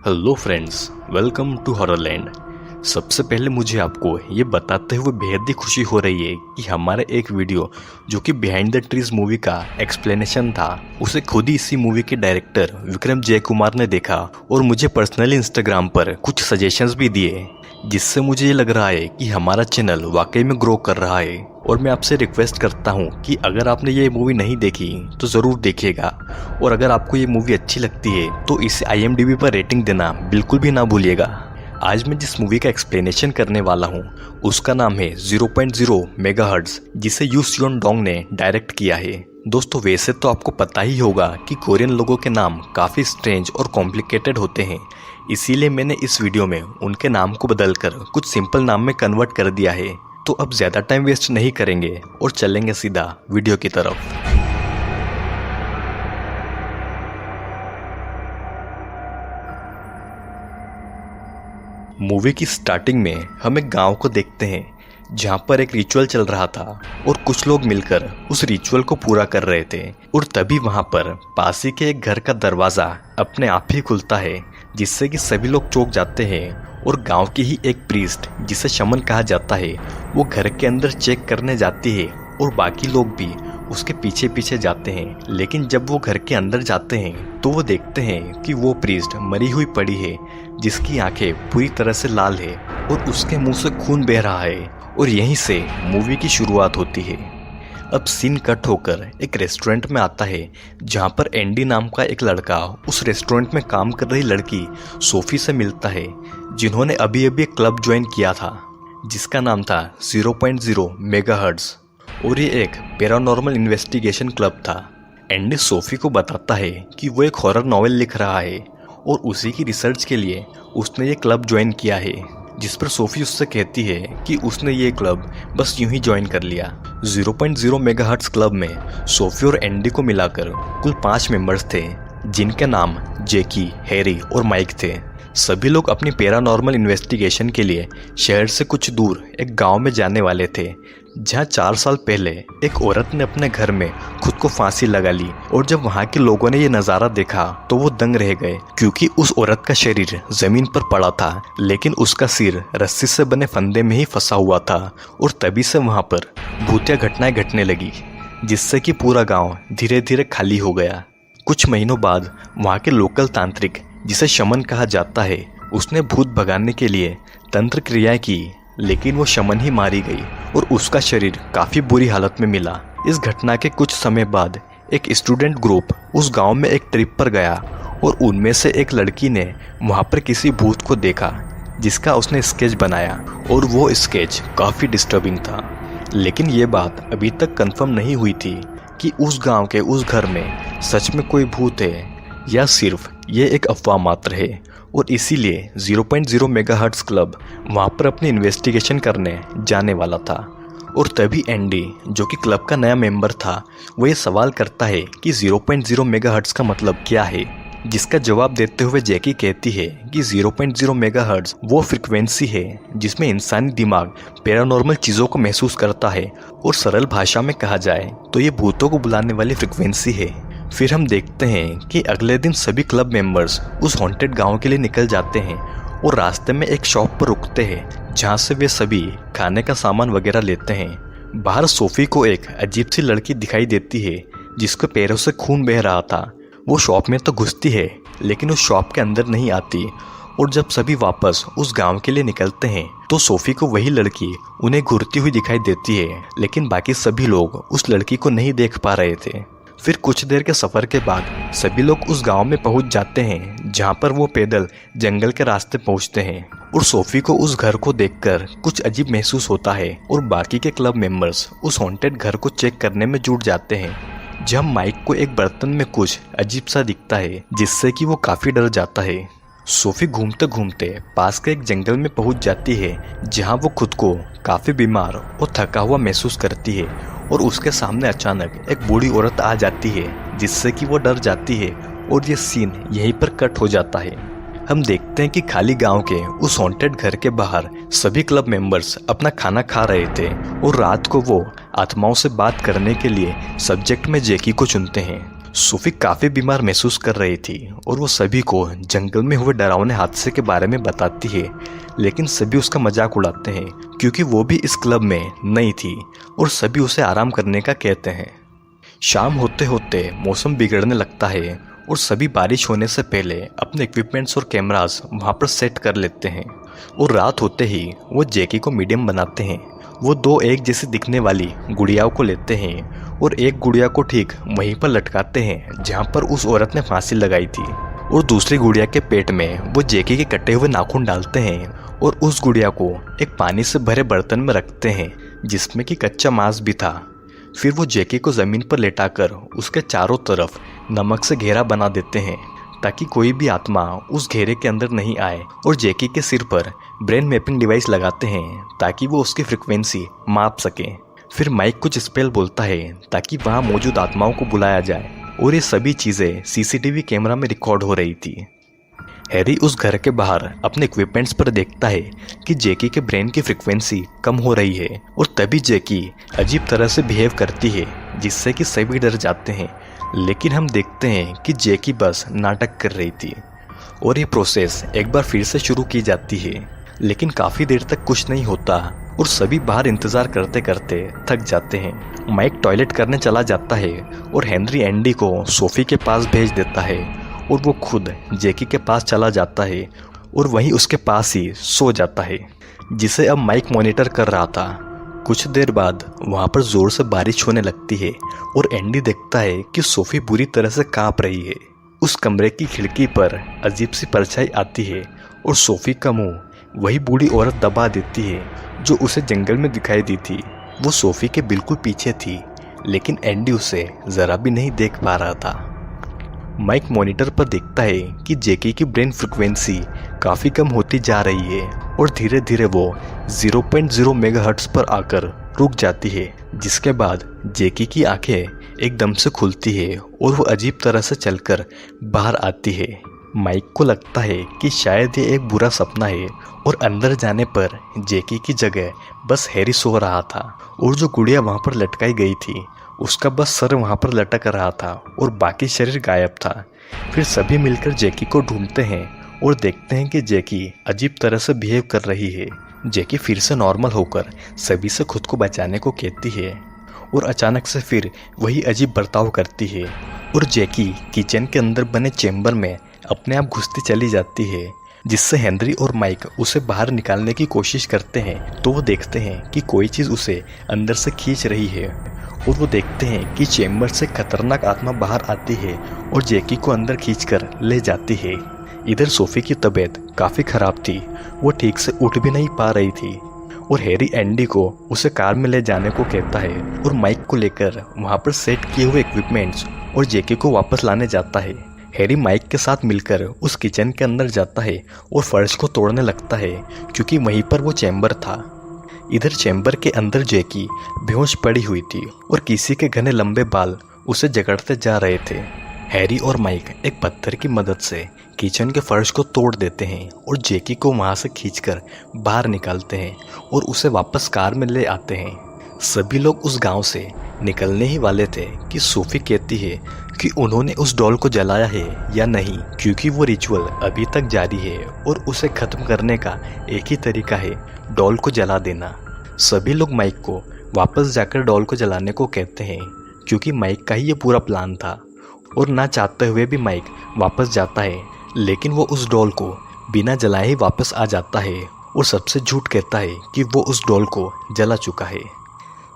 Hello friends, welcome to Horrorland. सबसे पहले मुझे आपको ये बताते हुए बेहद ही खुशी हो रही है कि हमारा एक वीडियो जो कि बिहाइंड द ट्रीज मूवी का एक्सप्लेनेशन था, उसे खुद ही इसी मूवी के डायरेक्टर विक्रम जयकुमार ने देखा और मुझे पर्सनली इंस्टाग्राम पर कुछ सजेशंस भी दिए, जिससे मुझे ये लग रहा है कि हमारा चैनल वाकई में ग्रो कर रहा है। और मैं आपसे रिक्वेस्ट करता हूँ कि अगर आपने ये मूवी नहीं देखी तो ज़रूर देखिएगा, और अगर आपको ये मूवी अच्छी लगती है तो इसे IMDb पर रेटिंग देना बिल्कुल भी ना भूलिएगा। आज मैं जिस मूवी का एक्सप्लेनेशन करने वाला हूँ उसका नाम है 0.0 मेगाहर्ट्ज़, जिसे यू सियोन डोंग ने डायरेक्ट किया है। दोस्तों, वैसे तो आपको पता ही होगा कि कोरियन लोगों के नाम काफ़ी स्ट्रेंज और कॉम्प्लिकेटेड होते हैं, इसीलिए मैंने इस वीडियो में उनके नाम को बदलकर कुछ सिंपल नाम में कन्वर्ट कर दिया है। तो अब ज़्यादा टाइम वेस्ट नहीं करेंगे और चलेंगे सीधा वीडियो की तरफ। मूवी की स्टार्टिंग में हम एक गांव को देखते हैं जहां पर एक रिचुअल चल रहा था और कुछ लोग मिलकर उस रिचुअल को पूरा कर रहे थे। और तभी वहां पर पास ही के एक घर का दरवाज़ा अपने आप ही खुलता है, जिससे कि सभी लोग चौंक जाते हैं। और गांव की ही एक प्रीस्ट, जिसे शमन कहा जाता है, वो घर के अंदर चेक करने जाती है और बाकी लोग भी उसके पीछे पीछे जाते हैं। लेकिन जब वो घर के अंदर जाते हैं तो वो देखते हैं कि वो प्रीस्ट मरी हुई पड़ी है, जिसकी आंखें पूरी तरह से लाल है और उसके मुंह से खून बह रहा है। और यहीं से मूवी की शुरुआत होती है। अब सीन कट होकर एक रेस्टोरेंट में आता है, जहां पर एंडी नाम का एक लड़का उस रेस्टोरेंट में काम कर रही लड़की सोफी से मिलता है, जिन्होंने अभी अभी एक क्लब ज्वाइन किया था जिसका नाम था 0.0 मेगाहर्ट्ज़, और ये एक पैरानॉर्मल इन्वेस्टिगेशन क्लब था। एंडी सोफी को बताता है कि वो एक हॉरर नॉवेल लिख रहा है और उसी की रिसर्च के लिए उसने ये क्लब ज्वाइन किया है, जिस पर सोफी उससे कहती है कि उसने ये क्लब बस यूं ही ज्वाइन कर लिया। 0.0 मेगाहर्ट्ज़ क्लब में सोफी और एंडी को मिलाकर कुल 5 मेंबर्स थे, जिनके नाम जैकी, हैरी और माइक थे। सभी लोग अपनी पैरानॉर्मल इन्वेस्टिगेशन के लिए शहर से कुछ दूर एक गांव में जाने वाले थे, जहां 4 साल पहले एक औरत ने अपने घर में खुद को फांसी लगा ली। और जब वहां के लोगों ने ये नज़ारा देखा तो वो दंग रह गए, क्योंकि उस औरत का शरीर जमीन पर पड़ा था, लेकिन उसका सिर रस्सी से बने फंदे में ही फंसा हुआ था। और तभी से वहां पर भूतिया घटनाएं घटने लगी, जिससे कि पूरा गाँव धीरे धीरे खाली हो गया। कुछ महीनों बाद वहाँ के लोकल तांत्रिक, जिसे शमन कहा जाता है, उसने भूत भगाने के लिए तंत्र क्रियाएं की, लेकिन वो शमन ही मारी गई और उसका शरीर काफ़ी बुरी हालत में मिला। इस घटना के कुछ समय बाद एक स्टूडेंट ग्रुप उस गांव में एक ट्रिप पर गया और उनमें से एक लड़की ने वहां पर किसी भूत को देखा, जिसका उसने स्केच बनाया, और वो स्केच काफ़ी डिस्टर्बिंग था। लेकिन ये बात अभी तक कंफर्म नहीं हुई थी कि उस गांव के उस घर में सच में कोई भूत है या सिर्फ ये एक अफवाह मात्र है। और इसीलिए 0.0 मेगाहर्ट्ज़ क्लब वहाँ पर अपनी इन्वेस्टिगेशन करने जाने वाला था। और तभी एंडी, जो कि क्लब का नया मेंबर था, वो ये सवाल करता है कि 0.0 मेगाहर्ट्ज़ का मतलब क्या है, जिसका जवाब देते हुए जैकी कहती है कि 0.0 मेगाहर्ट्ज़ वो फ्रिक्वेंसी है जिसमें इंसानी दिमाग पैरानॉर्मल चीज़ों को महसूस करता है, और सरल भाषा में कहा जाए तो ये भूतों को बुलाने वाली फ्रिक्वेंसी है। फिर हम देखते हैं कि अगले दिन सभी क्लब मेंबर्स उस हॉन्टेड गांव के लिए निकल जाते हैं और रास्ते में एक शॉप पर रुकते हैं, जहां से वे सभी खाने का सामान वगैरह लेते हैं। बाहर सोफी को एक अजीब सी लड़की दिखाई देती है, जिसके पैरों से खून बह रहा था। वो शॉप में तो घुसती है, लेकिन उस शॉप के अंदर नहीं आती। और जब सभी वापस उस गांव के लिए निकलते हैं तो सोफी को वही लड़की उन्हें घूरती हुई दिखाई देती है, लेकिन बाकी सभी लोग उस लड़की को नहीं देख पा रहे थे। फिर कुछ देर के सफ़र के बाद सभी लोग उस गांव में पहुंच जाते हैं, जहां पर वो पैदल जंगल के रास्ते पहुंचते हैं। और सोफी को उस घर को देखकर कुछ अजीब महसूस होता है और बाकी के क्लब मेंबर्स उस हॉन्टेड घर को चेक करने में जुट जाते हैं, जब माइक को एक बर्तन में कुछ अजीब सा दिखता है, जिससे कि वो काफ़ी डर जाता है। सोफी घूमते घूमते पास के एक जंगल में पहुंच जाती है, जहां वो खुद को काफ़ी बीमार और थका हुआ महसूस करती है। और उसके सामने अचानक एक बूढ़ी औरत आ जाती है, जिससे कि वो डर जाती है। और ये सीन यहीं पर कट हो जाता है। हम देखते हैं कि खाली गांव के उस हॉन्टेड घर के बाहर सभी क्लब मेंबर्स अपना खाना खा रहे थे, और रात को वो आत्माओं से बात करने के लिए सब्जेक्ट में जैकी को चुनते हैं। सोफी काफ़ी बीमार महसूस कर रही थी और वो सभी को जंगल में हुए डरावने हादसे के बारे में बताती है, लेकिन सभी उसका मजाक उड़ाते हैं क्योंकि वो भी इस क्लब में नई थी और सभी उसे आराम करने का कहते हैं। शाम होते होते मौसम बिगड़ने लगता है और सभी बारिश होने से पहले अपने इक्विपमेंट्स और कैमरास वहाँ पर सेट कर लेते हैं और रात होते ही वो जैकी को मीडियम बनाते हैं। वो दो एक जैसी दिखने वाली गुड़ियाओं को लेते हैं और एक गुड़िया को ठीक वहीं पर लटकाते हैं जहाँ पर उस औरत ने फांसी लगाई थी और दूसरी गुड़िया के पेट में वो जैकी के कटे हुए नाखून डालते हैं और उस गुड़िया को एक पानी से भरे बर्तन में रखते हैं जिसमें कि कच्चा मांस भी था। फिर वो जैकी को ज़मीन पर लेटाकर उसके चारों तरफ नमक से घेरा बना देते हैं ताकि कोई भी आत्मा उस घेरे के अंदर नहीं आए और जैकी के सिर पर ब्रेन मैपिंग डिवाइस लगाते हैं ताकि वो उसकी फ्रिक्वेंसी माप सके। फिर माइक कुछ स्पेल बोलता है ताकि वहाँ मौजूद आत्माओं को बुलाया जाए और ये सभी चीज़ें सीसीटीवी कैमरा में रिकॉर्ड हो रही थी। हैरी उस घर के बाहर अपने इक्विपमेंट्स पर देखता है कि जैकी के ब्रेन की फ्रिक्वेंसी कम हो रही है और तभी जैकी अजीब तरह से बिहेव करती है जिससे कि सभी डर जाते हैं, लेकिन हम देखते हैं कि जैकी बस नाटक कर रही थी और ये प्रोसेस एक बार फिर से शुरू की जाती है, लेकिन काफ़ी देर तक कुछ नहीं होता और सभी बाहर इंतज़ार करते करते थक जाते हैं। माइक टॉयलेट करने चला जाता है और हेनरी एंडी को सोफी के पास भेज देता है और वो खुद जैकी के पास चला जाता है और वहीं उसके पास ही सो जाता है जिसे अब माइक मॉनिटर कर रहा था। कुछ देर बाद वहाँ पर ज़ोर से बारिश होने लगती है और एंडी देखता है कि सोफी बुरी तरह से कांप रही है। उस कमरे की खिड़की पर अजीब सी परछाई आती है और सोफी का मुंह वही बूढ़ी औरत दबा देती है जो उसे जंगल में दिखाई दी थी। वो सोफी के बिल्कुल पीछे थी, लेकिन एंडी उसे ज़रा भी नहीं देख पा रहा था। माइक मॉनिटर पर देखता है कि जैकी की ब्रेन फ्रिक्वेंसी काफ़ी कम होती जा रही है और धीरे धीरे वो 0.0 मेगाहर्ट्ज़ पर आकर रुक जाती है, जिसके बाद जैकी की आंखें एकदम से खुलती है और वो अजीब तरह से चलकर बाहर आती है। माइक को लगता है कि शायद ये एक बुरा सपना है और अंदर जाने पर जैकी की जगह बस हैरी सो रहा था और जो गुड़िया वहाँ पर लटकाई गई थी उसका बस सर वहाँ पर लटक रहा था और बाकी शरीर गायब था। फिर सभी मिलकर जैकी को ढूंढते हैं और देखते हैं कि जैकी अजीब तरह से बिहेव कर रही है। जैकी फिर से नॉर्मल होकर सभी से खुद को बचाने को कहती है और अचानक से फिर वही अजीब बर्ताव करती है और जैकी किचन के अंदर बने चेम्बर में अपने आप घुसती चली जाती है, जिससे हेनरी और माइक उसे बाहर निकालने की कोशिश करते हैं तो वो देखते हैं कि कोई चीज़ उसे अंदर से खींच रही है और वो देखते हैं कि चेम्बर से खतरनाक आत्मा बाहर आती है और जैकी को अंदर खींचकर ले जाती है। इधर सोफी की तबीयत काफ़ी ख़राब थी, वो ठीक से उठ भी नहीं पा रही थी और हैरी एंडी को उसे कार में ले जाने को कहता है और माइक को लेकर वहाँ पर सेट किए हुए इक्विपमेंट्स और जैकी को वापस लाने जाता है। हैरी माइक के साथ मिलकर उस किचन के अंदर जाता है और फर्श को तोड़ने लगता है क्योंकि वहीं पर वो चैम्बर था। इधर चैम्बर के अंदर जैकी बेहोश पड़ी हुई थी और किसी के घने लंबे बाल उसे जकड़ते जा रहे थे। हैरी और माइक एक पत्थर की मदद से किचन के फर्श को तोड़ देते हैं और जैकी को वहां से खींचकर बाहर निकालते हैं और उसे वापस कार में ले आते हैं। सभी लोग उस गांव से निकलने ही वाले थे कि सोफी कहती है कि उन्होंने उस डॉल को जलाया है या नहीं, क्योंकि वो रिचुअल अभी तक जारी है और उसे ख़त्म करने का एक ही तरीका है, डॉल को जला देना। सभी लोग माइक को वापस जाकर डॉल को जलाने को कहते हैं क्योंकि माइक का ही ये पूरा प्लान था और ना चाहते हुए भी माइक वापस जाता है, लेकिन वो उस डॉल को बिना जलाए ही वापस आ जाता है और सबसे झूठ कहता है कि वो उस डॉल को जला चुका है।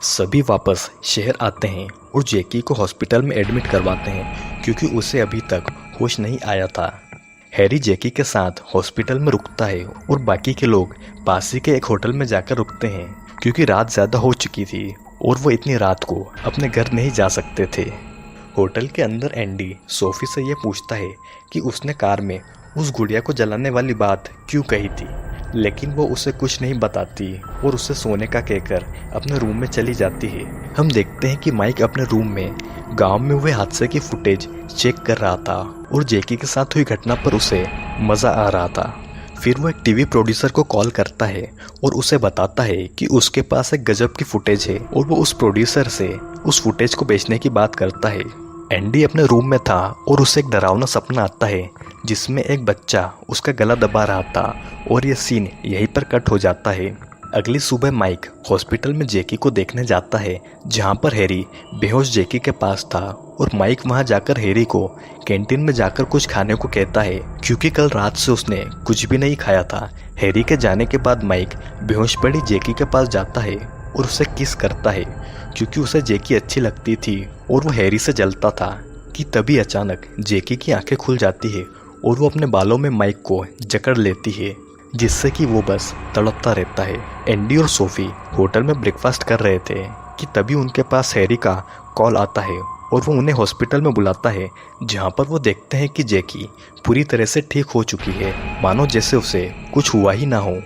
सभी वापस शहर आते हैं और जैकी को हॉस्पिटल में एडमिट करवाते हैं क्योंकि उसे अभी तक होश नहीं आया था। हैरी जैकी के साथ हॉस्पिटल में रुकता है और बाकी के लोग पास ही के एक होटल में जाकर रुकते हैं क्योंकि रात ज़्यादा हो चुकी थी और वो इतनी रात को अपने घर नहीं जा सकते थे। होटल के अंदर एंडी सोफी से ये पूछता है कि उसने कार में उस गुड़िया को जलाने वाली बात क्यों कही थी, लेकिन वो उसे कुछ नहीं बताती और उसे सोने का कहकर अपने रूम में चली जाती है। हम देखते हैं कि माइक अपने रूम में गांव में हुए हादसे की फुटेज चेक कर रहा था और जैकी के साथ हुई घटना पर उसे मज़ा आ रहा था। फिर वो एक टीवी प्रोड्यूसर को कॉल करता है और उसे बताता है कि उसके पास एक गजब की फुटेज है और वो उस प्रोड्यूसर से उस फुटेज को बेचने की बात करता है। एंडी अपने रूम में था और उसे एक डरावना सपना आता है जिसमें एक बच्चा उसका गला दबा रहा था और यह सीन यहीं पर कट हो जाता है। अगली सुबह माइक हॉस्पिटल में जैकी को देखने जाता है जहां पर हैरी बेहोश जैकी के पास था और माइक वहां जाकर हैरी को कैंटीन में जाकर कुछ खाने को कहता है क्योंकि कल रात से उसने कुछ भी नहीं खाया था। हैरी के जाने के बाद माइक बेहोश पड़ी जैकी के पास जाता है और उसे किस करता है क्योंकि उसे जैकी अच्छी लगती थी और वो हैरी से जलता था कि तभी अचानक जैकी की आंखें खुल जाती है और वो अपने बालों में माइक को जकड़ लेती है जिससे कि वो बस तड़पता रहता है। एंडी और सोफी होटल में ब्रेकफास्ट कर रहे थे कि तभी उनके पास हैरी का कॉल आता है और वो उन्हें हॉस्पिटल में बुलाता है जहां पर वो देखते हैं कि जैकी पूरी तरह से ठीक हो चुकी है, मानो जैसे उसे कुछ हुआ ही ना हो।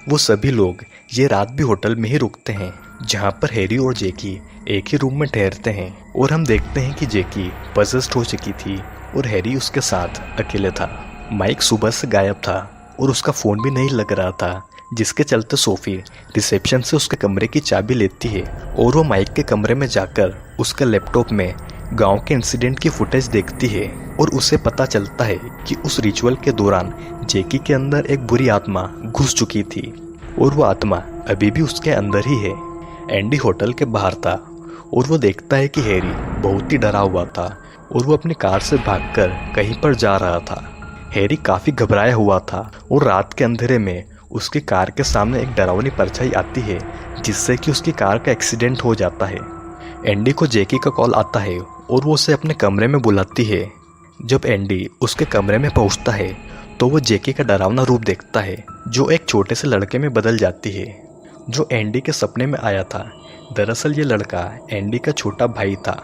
वो सभी लोग ये रात भी होटल में ही रुकते हैं जहां पर हैरी और जैकी एक ही रूम में ठहरते हैं और हम देखते हैं कि जैकी पजेस्ड हो चुकी थी और हैरी उसके साथ अकेले था। माइक सुबह से गायब था और उसका फ़ोन भी नहीं लग रहा था जिसके चलते सोफी रिसेप्शन से उसके कमरे की चाबी लेती है और वो माइक के कमरे में जाकर उसके लैपटॉप में गांव के इंसिडेंट की फुटेज देखती है और उसे पता चलता है कि उस रिचुअल के दौरान जैकी के अंदर एक बुरी आत्मा घुस चुकी थी और वो आत्मा अभी भी उसके अंदर ही है। एंडी होटल के बाहर था और वो देखता है कि हैरी बहुत ही डरा हुआ था और वो अपनी कार से भागकर कहीं पर जा रहा था। हैरी काफ़ी घबराया हुआ था और रात के अंधेरे में उसकी कार के सामने एक डरावनी परछाई आती है जिससे कि उसकी कार का एक्सीडेंट हो जाता है। एंडी को जैकी का कॉल आता है और वो उसे अपने कमरे में बुलाती है। जब एंडी उसके कमरे में पहुंचता है तो वो जैकी का डरावना रूप देखता है जो एक छोटे से लड़के में बदल जाती है जो एंडी के सपने में आया था। दरअसल ये लड़का एंडी का छोटा भाई था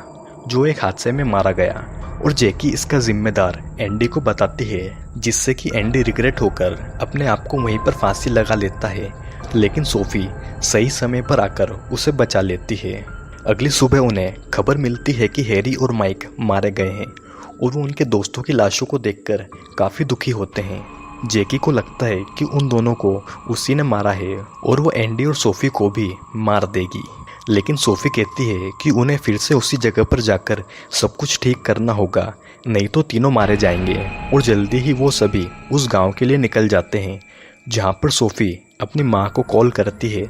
जो एक हादसे में मारा गया और जैकी इसका जिम्मेदार एंडी को बताती है जिससे कि एंडी रिग्रेट होकर अपने आप को वहीं पर फांसी लगा लेता है, लेकिन सोफी सही समय पर आकर उसे बचा लेती है। अगली सुबह उन्हें खबर मिलती है कि हैरी और माइक मारे गए हैं और वो उनके दोस्तों की लाशों को देखकर काफ़ी दुखी होते हैं। जैकी को लगता है कि उन दोनों को उसी ने मारा है और वो एंडी और सोफी को भी मार देगी, लेकिन सोफी कहती है कि उन्हें फिर से उसी जगह पर जाकर सब कुछ ठीक करना होगा, नहीं तो तीनों मारे जाएंगे। और जल्दी ही वो सभी उस गांव के लिए निकल जाते हैं जहां पर सोफी अपनी मां को कॉल करती है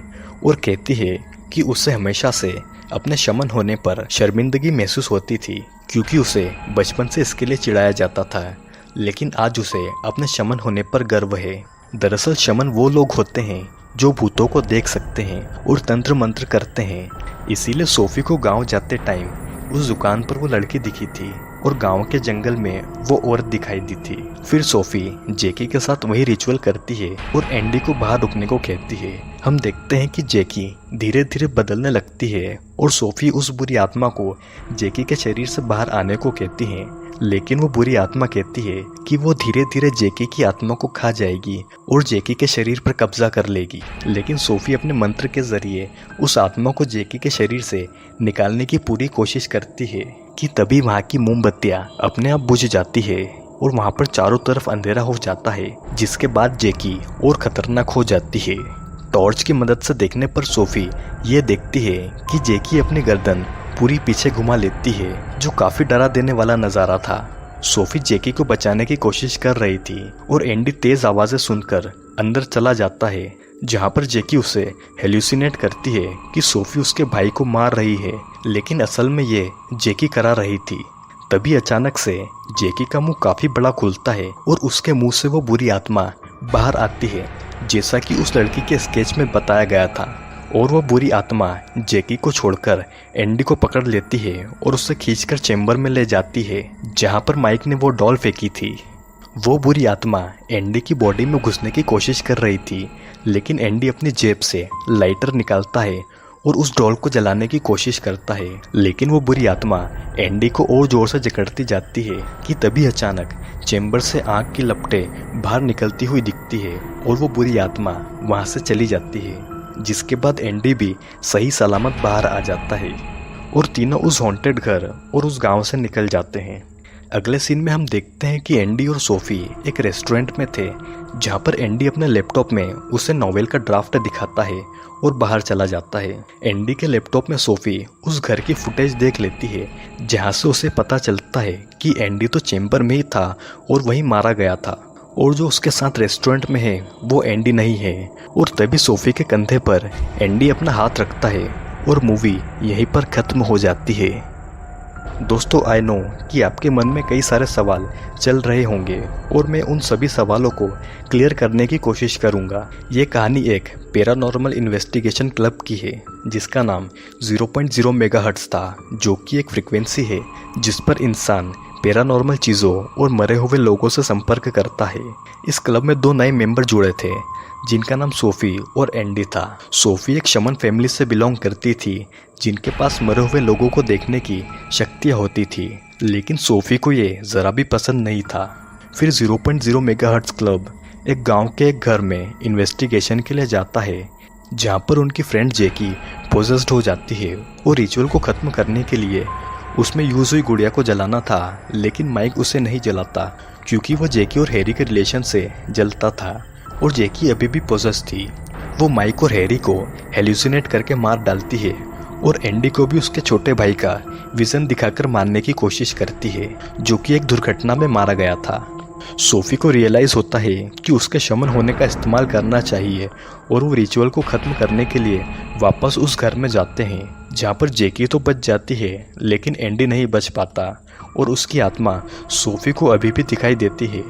और कहती है कि उसे हमेशा से अपने शमन होने पर शर्मिंदगी महसूस होती थी क्योंकि उसे बचपन से इसके लिए चिढ़ाया जाता था, लेकिन आज उसे अपने शमन होने पर गर्व है। दरअसल शमन वो लोग होते हैं जो भूतों को देख सकते हैं और तंत्र मंत्र करते हैं। इसीलिए सोफी को गांव जाते टाइम उस दुकान पर वो लड़की दिखी थी और गांव के जंगल में वो औरत दिखाई दी थी। फिर सोफी जैकी के साथ वही रिचुअल करती है और एंडी को बाहर रुकने को कहती है। हम देखते हैं कि जैकी धीरे धीरे बदलने लगती है और सोफी उस बुरी आत्मा को जैकी के शरीर से बाहर आने को कहती है, लेकिन वो बुरी आत्मा कहती है कि वो धीरे धीरे जैकी की आत्मा को खा जाएगी और जैकी के शरीर पर कब्जा कर लेगी। लेकिन सोफी अपने मंत्र के जरिए उस आत्मा को जैकी के शरीर से निकालने की पूरी कोशिश करती है कि तभी वहाँ की मोमबत्तियाँ अपने आप बुझ जाती है और वहाँ पर चारों तरफ अंधेरा हो जाता है, जिसके बाद जैकी और खतरनाक हो जाती है। टॉर्च की मदद से देखने पर सोफी ये देखती है कि जैकी अपनी गर्दन पूरी पीछे घुमा लेती है, जो काफी डरा देने वाला नजारा था। सोफी जैकी को बचाने की कोशिश कर रही थी और एंडी तेज आवाजें सुनकर अंदर चला जाता है जहां पर जैकी उसे हेल्यूसिनेट करती है कि सोफी उसके भाई को मार रही है, लेकिन असल में ये जैकी करा रही थी। तभी अचानक से जैकी का मुंह काफी बड़ा खुलता है और उसके मुंह से वो बुरी आत्मा बाहर आती है जैसा कि उस लड़की के स्केच में बताया गया था, और वो बुरी आत्मा जैकी को छोड़कर एंडी को पकड़ लेती है और उसे खींचकर चैम्बर में ले जाती है जहां पर माइक ने वो डॉल फेंकी थी। वो बुरी आत्मा एंडी की बॉडी में घुसने की कोशिश कर रही थी, लेकिन एंडी अपनी जेब से लाइटर निकालता है और उस डॉल को जलाने की कोशिश करता है, लेकिन वो बुरी आत्मा एंडी को और जोर से जकड़ती जाती है कि तभी अचानक चैम्बर से आग की लपटें बाहर निकलती हुई दिखती है और वो बुरी आत्मा वहां से चली जाती है, जिसके बाद एंडी भी सही सलामत बाहर आ जाता है और तीनों उस हॉन्टेड घर और उस गांव से निकल जाते हैं। अगले सीन में हम देखते हैं कि एंडी और सोफी एक रेस्टोरेंट में थे, जहां पर एंडी अपने लैपटॉप में उसे नॉवेल का ड्राफ्ट दिखाता है और बाहर चला जाता है। एंडी के लैपटॉप में सोफी उस घर की फुटेज देख लेती है, जहां से उसे पता चलता है कि एंडी तो चेंबर में ही था और वहीं मारा गया था, और जो उसके साथ रेस्टोरेंट में है वो एंडी नहीं है। और तभी सोफी के कंधे पर एंडी अपना हाथ रखता है और मूवी यहीं पर खत्म हो जाती है। दोस्तों, आई नो कि आपके मन में कई सारे सवाल चल रहे होंगे और मैं उन सभी सवालों को क्लियर करने की कोशिश करूंगा। ये कहानी एक पैरानॉर्मल इन्वेस्टिगेशन क्लब की है, जिसका नाम 0.0 मेगाहर्ट्ज था, जो कि एक फ्रिक्वेंसी है जिस पर इंसान पैरानॉर्मल चीज़ों और मरे हुए लोगों से संपर्क करता है। इस क्लब में 2 नए मेंबर जुड़े थे, जिनका नाम सोफी और एंडी था। सोफी एक शमन फैमिली से बिलोंग करती थी, जिनके पास मरे हुए लोगों को देखने की शक्तियाँ होती थी, लेकिन सोफी को ये ज़रा भी पसंद नहीं था। फिर 0.0 मेगाहर्ट्ज क्लब एक गांव के एक घर में इन्वेस्टिगेशन के लिए जाता है, जहां पर उनकी फ्रेंड जेकी पोजेस्ड हो जाती है और रिचुअल को ख़त्म करने के लिए उसमें यूज हुई गुड़िया को जलाना था, लेकिन माइक उसे नहीं जलाता क्योंकि वो जेकी और हैरी के रिलेशन से जलता था और जेकी अभी भी पोजेस थी। वो माइक और हैरी को हेल्यूसिनेट करके मार डालती है और एंडी को भी उसके छोटे भाई का विजन दिखाकर मारने की कोशिश करती है, जो कि एक दुर्घटना में मारा गया था। सोफी को रियलाइज़ होता है कि उसके शमन होने का इस्तेमाल करना चाहिए और वो रिचुअल को ख़त्म करने के लिए वापस उस घर में जाते हैं, जहाँ पर जेकी तो बच जाती है लेकिन एंडी नहीं बच पाता और उसकी आत्मा सोफी को अभी भी दिखाई देती है,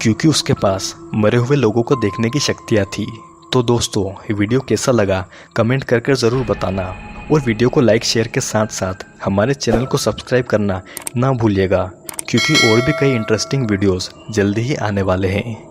क्योंकि उसके पास मरे हुए लोगों को देखने की शक्तियाँ थी। तो दोस्तों, ये वीडियो कैसा लगा कमेंट करके ज़रूर बताना और वीडियो को लाइक शेयर के साथ साथ हमारे चैनल को सब्सक्राइब करना ना भूलिएगा, क्योंकि और भी कई इंटरेस्टिंग वीडियोस जल्दी ही आने वाले हैं।